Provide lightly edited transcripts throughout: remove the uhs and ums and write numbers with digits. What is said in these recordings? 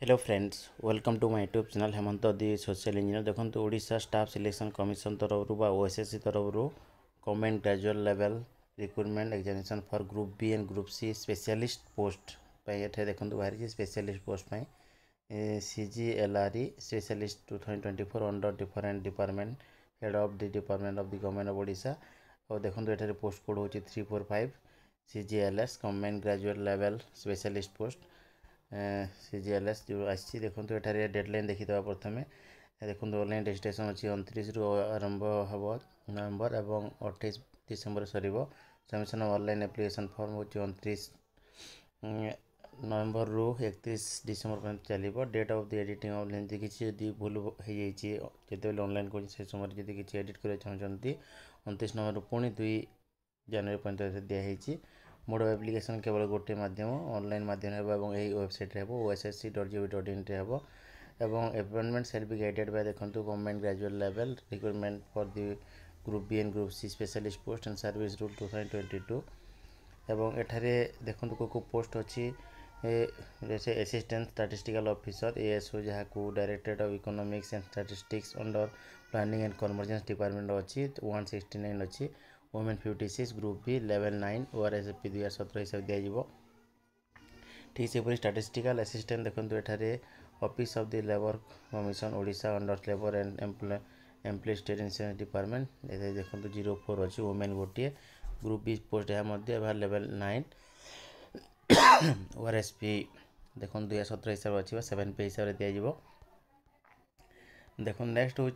Hello friends, welcome to my YouTube channel Hemant the social engineer. देखो Odisha staff selection commission तरफ OSSC तरफ government graduate level recruitment examination for group B and group C specialist post ये देखो बाहरी specialist post CGLRE specialist 2024 under different department head of the department of the government of Odisha. और देखो ये post code होची 345 CGLS government graduate level specialist post CGLS जो आसी। देखो ये डेडलाइन देखीद प्रथम देखो ऑनलाइन रजिस्ट्रेशन अच्छी 29 रु आरंभ हम नवेम्बर और 28 December sir. Submission online application form हो 29 नवेम्बर रु 31 डिसेम्बर पर्यंत चलो। Date of the editing online किसी भूल हो जो ऑनलाइन कर समय किसी एडिट कर चाहते 29 नवेम्बर पुणी 2 जनवरी पर्यंत दिखाई। मोड ऑफ एप्लिकेशन केवल गोटे माध्यम ऑनलाइन माध्यम एवं यही वेबसाइट हे ossc.gov.in हे एवं appointment shall be guided by देखो government graduate level recruitment for the group B and group C specialist post and service rule 2022 एवं एठारे देखो को पोस्ट अच्छी जैसे असिस्टेंट स्टैटिस्टिकल ऑफिसर ASO जहाँ को directorate of economics and statistics under planning and convergence department अच्छी 169 अच्छी women 56 group B level 9 ORSP 2017 हिसाब दिज्व। ठीक से स्टैटिस्टिकल असिस्टेंट देखो ये office of the labour commission Odisha under labour and employ state insurance department ये देखो 04 अच्छी वुमेन गोटे ग्रुप बी पोस्ट यहाँ लेवल 9 ORSP देखो 2017 हिसाब अच्छी 7 पे हिसाब से दिज्व। देखो नेक्स्ट हूँ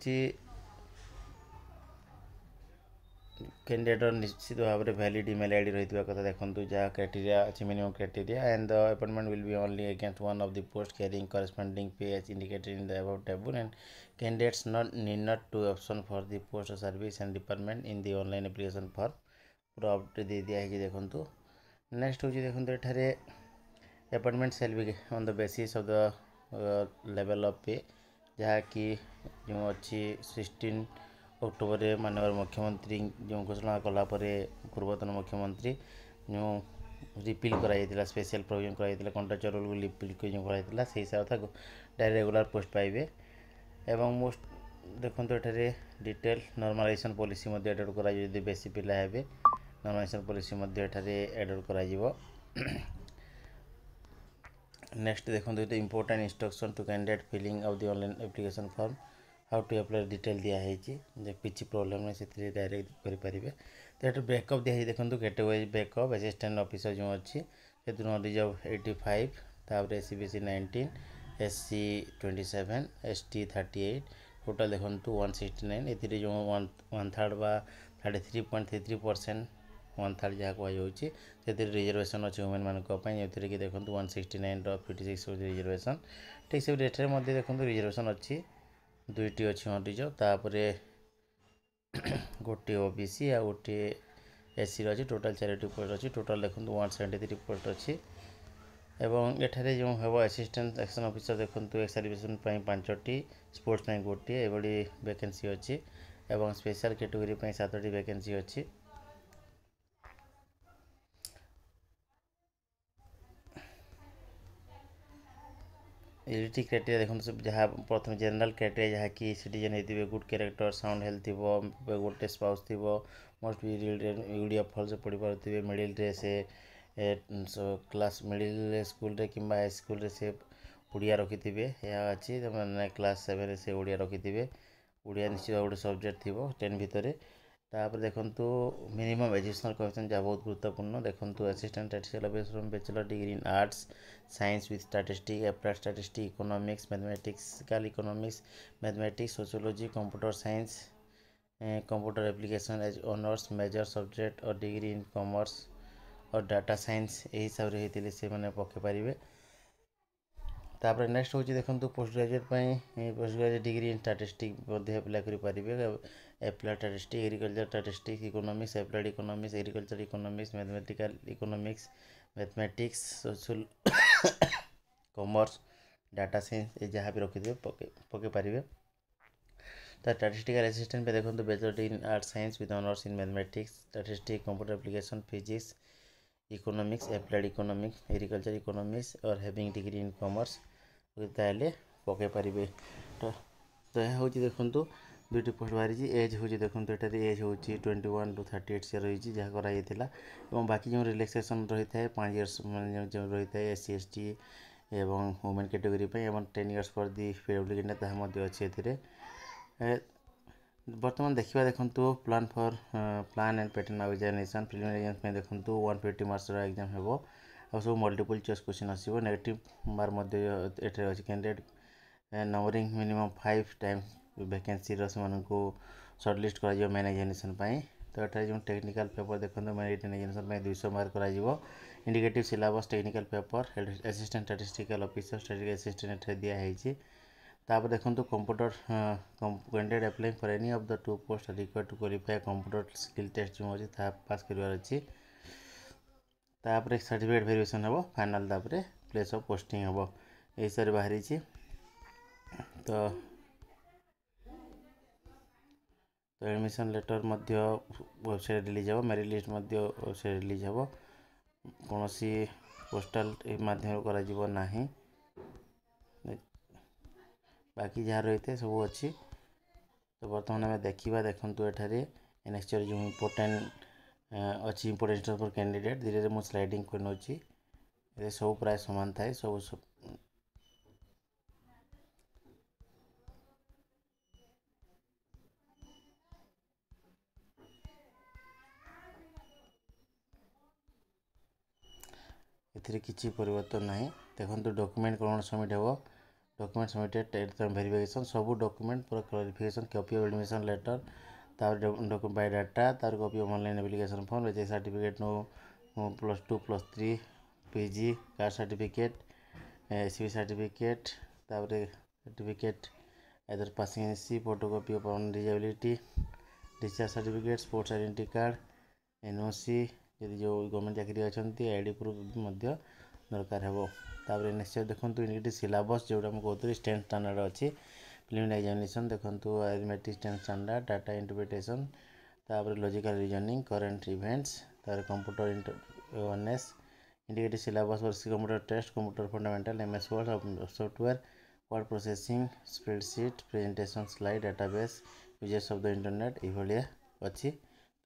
कैंडिडेटर निश्चित भाव में वैलिड ईमेल आईडी रही कथा देखो जहाँ क्राइटेरिया अच्छी minimum criteria and the appointment will be only against one of the post carrying corresponding pay as indicated in the above table and candidates need to option for the post service and department in the online application form पूरा update दे दिया है। देखो next हूँ देखो ये appointment shall be on the basis of the level of pay जहाँ कि जो अच्छी 16 अक्टोबर माननीय मुख्यमंत्री जो घोषणा कलापर पूर्वतन मुख्यमंत्री जो रिपिल कर स्पेशल प्रोविजन कर कंट्राक्चुअल रूल को रिपिल जो कराइला से हिसाब से डायरेक्ट रेगुलर पोस्ट पाइबे। एवं मोस्ट देखो ये डिटेल नॉर्मलाइजेशन पॉलिसी एडप्ट कर बेसी पिला हे नॉर्मलाइजेशन पॉलिसी एडप्ट कर। नेक्स्ट देखो ये important instruction to candidate filling of the online application form how to apply detail दिखाई किसी प्रोब्लेम नहीं से डायरेक्ट करेंगे। तो ये ब्रेकअप दिखाई देखो कैटेगरी ब्रेकअप असिस्टेंट ऑफिसर जो अच्छी से रिजर्व 85 तापर SCBC 19 SC 27 ST 38 टोटाल देखो 169 ये जो 1/3 बा 33.33% 1/3 जहाँ कहुच्छी से रिजर्वेशन अच्छे वुमेन मानी कि देखो 169 56 रिजर्वेशन। ठीक से देखो रिजर्वेशन अच्छी दुईटी अच्छी रिजर्व तापर गोटे OBC आ गोटे SC अच्छी टोटाल 4टी पोस्ट अच्छी टोटाल देखो 173 पोस्ट अच्छी एवं एठारे जो हम असिस्टेंट एक्शन ऑफिसर देखो एक्स सर्विसन 5टी स्पोर्ट्स गोटे ये वैकेंसी अच्छी एवं स्पेशल कैटेगरी 7टी वैकेंसी अच्छी। एलिजिबिलिटी क्राइटेरिया देखो सब जहाँ प्रथम जनरल क्राइटेरिया जहाँ कि सिटीजन होते गुड कैरेक्टर साउंड हेल्थ थी गोटे स्पाउस थी मस्ट बी ओडिया भल से पढ़ी पारे मिडिल रे से क्लास मिडिल स्कूल रे कि हाई स्कूल से ओडिया रखी थे यह अच्छी मैंने क्लास 7 से ओडिया रखी थे ओडिया निश्चित गोटे सब्जेक्ट थी 10 भितर। तापर देखो मिनिमम एजुकेशनल क्वालिफिकेशन जहाँ बहुत गुरुत्वपूर्ण देखो assistant statistical officer bachelor degree in arts science with statistics applied statistics economics mathematical economics mathematics sociology computer science computer application as honours major subject और डिग्री इन कॉमर्स और data science यही हिसाब से मैंने पके पारे। तापर नेक्स्ट हूँ देखो post graduate post graduate degree in statistics apply करेंगे applied statistics agriculture statistics economics applied economics agriculture economics mathematical economics mathematics social commerce data science ये जहाँ भी रखी थे पके पारे। तो स्टैटिस्टिकल असिस्टेंट पे देखो bachelor in arts science with honours in mathematics statistics computer application physics economics applied economics agriculture economics और हैविंग डिग्री इन कॉमर्स ତାହେଲେ ପକାଇ ପାରିବେ। ତ ଏହା ହେଉଛି ଦେଖନ୍ତୁ ଦୁଇଟି ପୋଷ୍ଟ ବାହାରିଛି। ଏଜ୍ ହେଉଛି ଦେଖନ୍ତୁ ଏଠାରେ ଏଜ୍ ହେଉଛି 21 to 38 ଇୟର୍ ରହିଛି ଯାହା କରାଯାଇଥିଲା। ଏବଂ ବାକି ଯେଉଁ ରିଲାକ୍ସେସନ୍ ରହିଥାଏ 5 ଇୟର୍ସ ମାନେ ଯେଉଁ ରହିଥାଏ SC ST ଏବଂ ଓମେନ୍ କାଟେଗୋରୀ ପାଇଁ ଏବଂ 10 years for the PWD candidate ତାହା ମଧ୍ୟ ଅଛି ଏଥିରେ। ବର୍ତ୍ତମାନ ଦେଖିବା ଦେଖନ୍ତୁ plan and pattern of examination preliminary exam ପାଇଁ ଦେଖନ୍ତୁ 150 ମାର୍କ୍ସର ଏକ୍ଜାମ୍ ହେବ। ଆଉ ସବୁ ମଲ୍ଟିପୁଲ୍ ଚଏସ୍ କ୍ୱେଶ୍ଚନ୍ ଆସିବ। ନେଗେଟିଭ୍ ମାର୍କ ମଧ୍ୟ ଏଠାରେ ଅଛି। କ୍ୟାଣ୍ଡିଡେଟ୍ ନମ୍ବରିଂ ମିନିମମ୍ 5 ଟାଇମ୍ସ ଭ୍ୟାକେନ୍ସିର ସେମାନଙ୍କୁ ସର୍ଟଲିଷ୍ଟ କରାଯିବ ମେନ୍ ଏକ୍ଜାମିନେସନ୍ ପାଇଁ। ତ ଏଠାରେ ଯେଉଁ ଟେକ୍ନିକାଲ୍ ପେପର୍ ଦେଖନ୍ତୁ ମେନ୍ ଏକ୍ଜାମିନେସନ୍ ପାଇଁ 200 ମାର୍କ କରାଯିବ। ଇଣ୍ଡିକେଟିଭ୍ syllabus technical paper assistant statistical officer statistical assistant ଏଠାରେ ଦିଆହେଇଛି। ତାପରେ ଦେଖନ୍ତୁ computer candidate applying for any of the 2 post required two qualify computer skill test ଯେଉଁ ଅଛି ତାହା ପାସ୍ କରିବାର ଅଛି। ତାପରେ ସାର୍ଟିଫିକେଟ୍ ଭେରିଫିକେସନ୍ ହେବ ଫାଇନାଲ୍। ତାପରେ ପ୍ଲେସ୍ ଅଫ୍ ପୋଷ୍ଟିଂ ହେବ। ଏହି ହିସାବରେ ବାହାରିଛି। ତ ଏଡ଼ମିସନ୍ ଲେଟର୍ ମଧ୍ୟ ୱେବସାଇଟ୍ ରିଲିଜ୍ ହେବ। ମେରିଟ୍ ଲିଷ୍ଟ ମଧ୍ୟ ୱେବସାଇଟ୍ ରିଲିଜ୍ ହେବ। କୌଣସି ପୋଷ୍ଟାଲ୍ ମାଧ୍ୟମରେ କରାଯିବ ନାହିଁ। ବାକି ଯାହା ରହିଥାଏ ସବୁ ଅଛି। ତ ବର୍ତ୍ତମାନ ଆମେ ଦେଖିବା ଦେଖନ୍ତୁ ଏଠାରେ ନେକ୍ସଟ୍ ଯେଉଁ ଇମ୍ପୋର୍ଟାଣ୍ଟ ଅଛି ଇମ୍ପୋର୍ଟାଣ୍ଟ ଫର୍ କ୍ୟାଣ୍ଡିଡେଟ୍ ଧୀରେ ଧୀରେ ମୁଁ ସ୍ଲାଇଡ଼ିଂ କରିନେଉଛି। ଏ ସବୁ ପ୍ରାୟ ସମାନ ଥାଏ। ସବୁ ଏଥିରେ କିଛି ପରିବର୍ତ୍ତନ ନାହିଁ। ଦେଖନ୍ତୁ ଡକ୍ୟୁମେଣ୍ଟ କ'ଣ ସବମିଟ୍ ହେବ। ଡକ୍ୟୁମେଣ୍ଟ ସବମିଟେଡ୍ ଭେରିଫିକେସନ୍ ସବୁ ଡକ୍ୟୁମେଣ୍ଟ ପୁରା clarification copy of admission letter ତାପରେ ବାୟୋଡାଟା ତାପରେ copy of online application form age certificate +2 +3 PG caste certificate SB certificate ତାପରେ ସାର୍ଟିଫିକେଟ୍ ଏଦର passing SC photocopy of disability discharge certificate sports identity card NOC यदि जो government चाकरी अच्छी ID proof दरकार हे तापर नेक्स्ट देखो इनके सिलेबस जोटा मुझे कहती 10th स्टैंडर्ड अच्छी प्रिलिमिनरी एग्जामिनेशन देखो arithmetic 10th standard data interpretation तापर लॉजिकल रीजनिंग करंट इवेंट्स तापर computer awareness indicative syllabus for computer test computer fundamental MS word software word processing spreadsheet presentation slide database uses of the internet ये अच्छी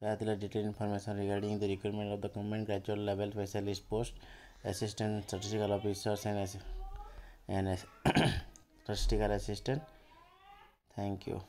detail information regarding the requirement of the government graduate level specialist post assistant statistical officers and statistical assistant. Thank you.